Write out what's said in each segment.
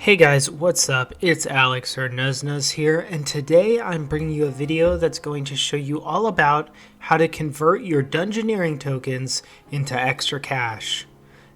Hey guys, what's up? It's Alex or Nuznuz here, and today I'm bringing you a video that's going to show you all about how to convert your Dungeoneering tokens into extra cash.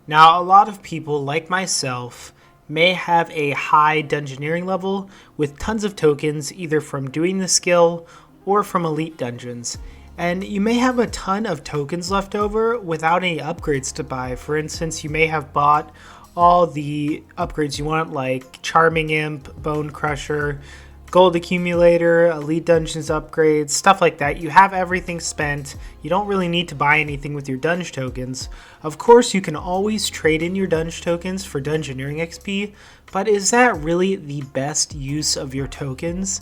Now, a lot of people, like myself, may have a high Dungeoneering level with tons of tokens either from doing the skill or from elite dungeons. And you may have a ton of tokens left over without any upgrades to buy. For instance, you may have bought all the upgrades you want, like Charming Imp, Bone Crusher, Gold Accumulator, Elite Dungeons upgrades, stuff like that. You have everything spent. You don't really need to buy anything with your Dunge tokens. Of course, you can always trade in your Dunge tokens for Dungeoneering XP, but is that really the best use of your tokens?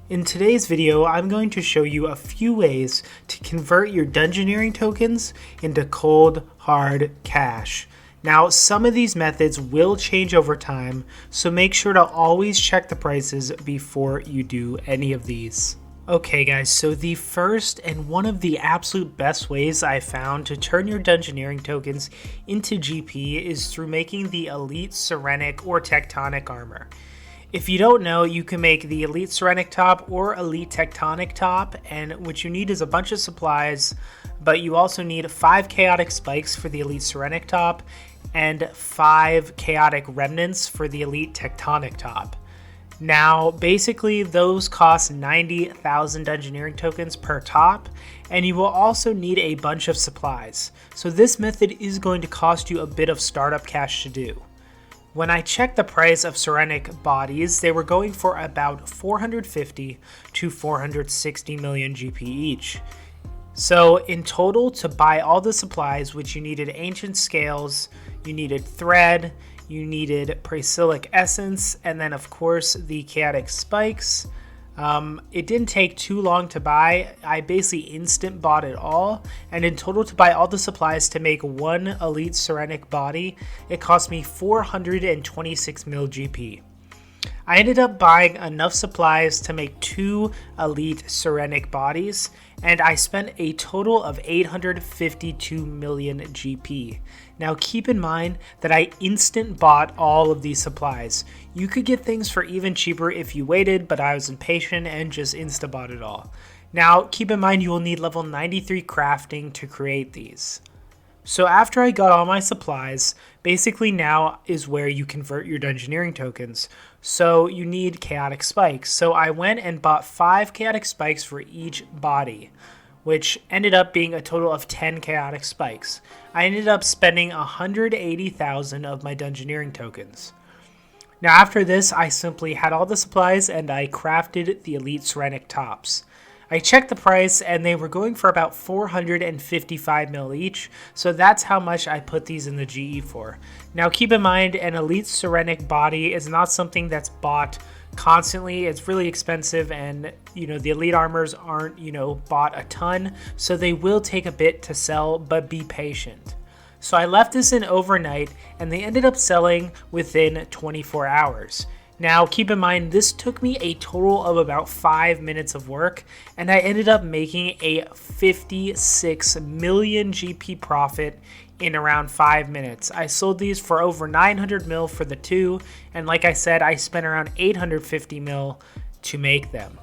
In today's video, I'm going to show you a few ways to convert your Dungeoneering tokens into cold, hard cash. Now, some of these methods will change over time, so make sure to always check the prices before you do any of these. Okay guys, so the first and one of the absolute best ways I found to turn your Dungeoneering tokens into GP is through making the Elite Serenic or Tectonic armor. If you don't know, you can make the Elite Serenic top or Elite Tectonic top, and what you need is a bunch of supplies, but you also need 5 Chaotic Spikes for the Elite Serenic top and 5 Chaotic Remnants for the Elite Tectonic top. Now, basically, those cost 90,000 Dungeoneering tokens per top, and you will also need a bunch of supplies. So this method is going to cost you a bit of startup cash to do. When I checked the price of Serenic bodies, they were going for about 450 to 460 million GP each. So in total, to buy all the supplies, which you needed Ancient Scales, you needed Thread, you needed Praesilic Essence, and then of course the Chaotic Spikes. It didn't take too long to buy. I basically instant bought it all, and in total to buy all the supplies to make one Elite Serenic body, it cost me 426 mil GP. I ended up buying enough supplies to make 2 Elite Serenic bodies, and I spent a total of 852 million GP. Now keep in mind that I instant bought all of these supplies. You could get things for even cheaper if you waited, but I was impatient and just insta bought it all. Now keep in mind you will need level 93 crafting to create these. So after I got all my supplies, basically now is where you convert your Dungeoneering tokens. So you need Chaotic Spikes. So I went and bought 5 Chaotic Spikes for each body, which ended up being a total of 10 Chaotic Spikes. I ended up spending 180,000 of my Dungeoneering tokens. Now after this, I simply had all the supplies and I crafted the Elite Serenic tops. I checked the price and they were going for about 455 mil each, so that's how much I put these in the GE for. Now keep in mind, an Elite Serenic body is not something that's bought constantly. It's really expensive, and the elite armors aren't bought a ton, so they will take a bit to sell, but be patient. So I left this in overnight and they ended up selling within 24 hours. Now, keep in mind, this took me a total of about 5 minutes of work, and I ended up making a 56 million GP profit in around 5 minutes. I sold these for over 900 mil for the 2, and like I said, I spent around 850 mil to make them.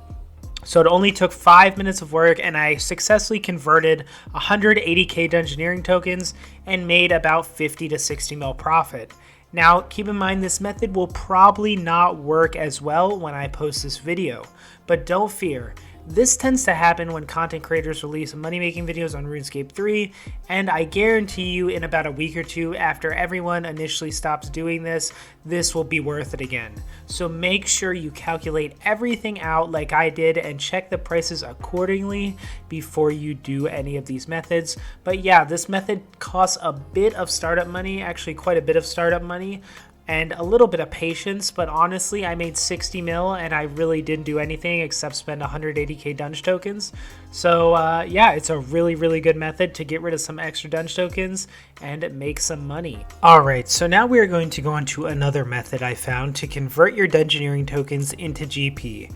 So it only took 5 minutes of work, and I successfully converted 180k Dungeoneering tokens and made about 50 to 60 mil profit. Now, keep in mind this method will probably not work as well when I post this video, but don't fear. This tends to happen when content creators release money-making videos on Runescape 3, and I guarantee you in about a week or two after everyone initially stops doing this, this will be worth it again. So make sure you calculate everything out like I did and check the prices accordingly before you do any of these methods. But yeah, this method costs a bit of startup money, actually quite a bit of startup money, and a little bit of patience, but honestly, I made 60 mil and I really didn't do anything except spend 180k Dunge tokens. So yeah, it's a really, really good method to get rid of some extra Dunge tokens and make some money. Alright, so now we are going to go on to another method I found to convert your Dungeoneering tokens into GP.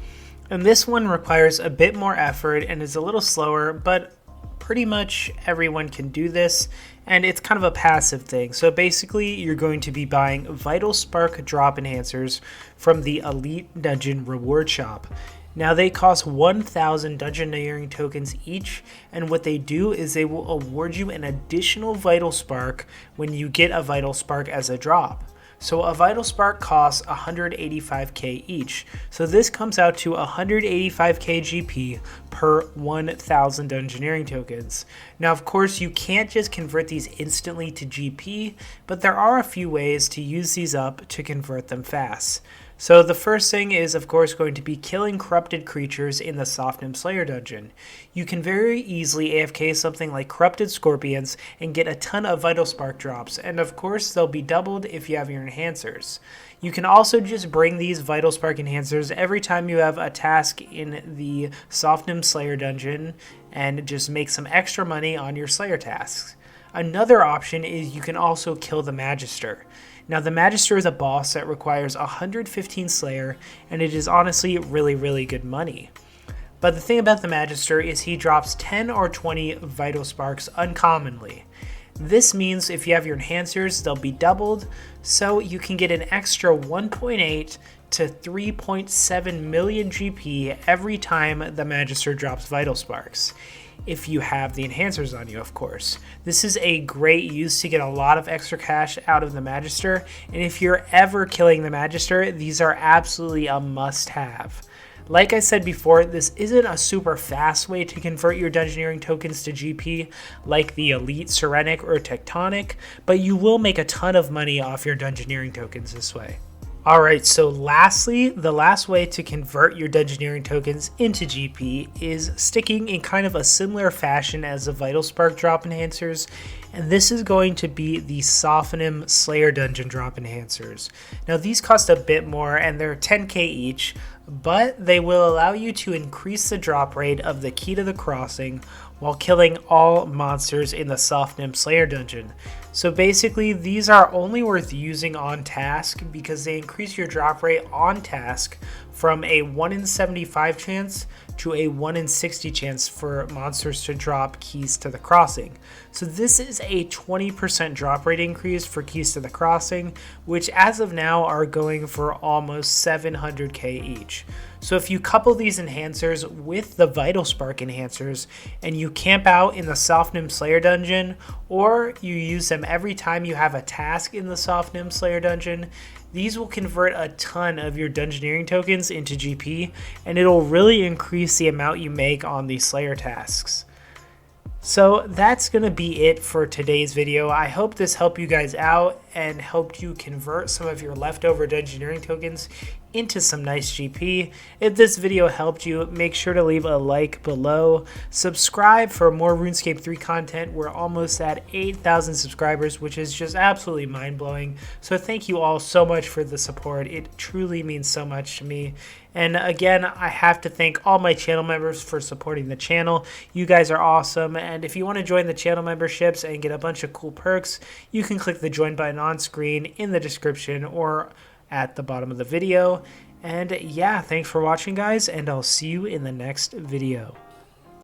And this one requires a bit more effort and is a little slower, but pretty much everyone can do this, and it's kind of a passive thing. So basically, you're going to be buying Vital Spark drop enhancers from the Elite Dungeon Reward Shop. Now they cost 1,000 Dungeoneering tokens each, and what they do is they will award you an additional Vital Spark when you get a Vital Spark as a drop. So a Vital Spark costs 185k each, so this comes out to 185k GP per 1,000 Dungeoneering tokens. Now of course you can't just convert these instantly to GP, but there are a few ways to use these up to convert them fast. So the first thing is of course going to be killing corrupted creatures in the Soft-Nim Slayer dungeon. You can very easily AFK something like corrupted scorpions and get a ton of Vital Spark drops, and of course they'll be doubled if you have your enhancers. You can also just bring these Vital Spark enhancers every time you have a task in the Soft-Nim Slayer dungeon and just make some extra money on your Slayer tasks. Another option is you can also kill the Magister. Now the Magister is a boss that requires 115 Slayer, and it is honestly really good money. But the thing about the Magister is he drops 10 or 20 Vital Sparks uncommonly. This means if you have your enhancers, they'll be doubled, so you can get an extra 1.8 to 3.7 million GP every time the Magister drops Vital Sparks. If you have the enhancers on you, of course. This is a great use to get a lot of extra cash out of the Magister, and if you're ever killing the Magister, these are absolutely a must-have. Like I said before, this isn't a super fast way to convert your Dungeoneering tokens to GP like the Elite, Serenic, or Tectonic, but you will make a ton of money off your Dungeoneering tokens this way. Alright, so lastly, the last way to convert your Dungeoneering tokens into GP is sticking in kind of a similar fashion as the Vital Spark drop enhancers, and this is going to be the Soft-Nim Slayer dungeon drop enhancers. Now these cost a bit more and they're 10k each, but they will allow you to increase the drop rate of the Key to the Crossing while killing all monsters in the Soft-Nim Slayer dungeon. So basically these are only worth using on task because they increase your drop rate on task from a 1 in 75 chance to a 1 in 60 chance for monsters to drop Keys to the Crossing. So this is a 20% drop rate increase for Keys to the Crossing, which as of now are going for almost 700k each. So if you couple these enhancers with the Vital Spark enhancers and you camp out in the Soft-Nim Slayer dungeon, or you use them every time you have a task in the Soft-Nim Slayer dungeon, these will convert a ton of your Dungeoneering tokens into GP, and it'll really increase the amount you make on these Slayer tasks. So that's going to be it for today's video. I hope this helped you guys out and helped you convert some of your leftover Dungeoneering tokens into some nice GP. If this video helped you, make sure to leave a like below. Subscribe for more RuneScape 3 content. We're almost at 8,000 subscribers, which is just absolutely mind-blowing. So thank you all so much for the support. It truly means so much to me. And again, I have to thank all my channel members for supporting the channel. You guys are awesome. And if you want to join the channel memberships and get a bunch of cool perks, you can click the join button on screen in the description or at the bottom of the video. And yeah, thanks for watching guys, and I'll see you in the next video.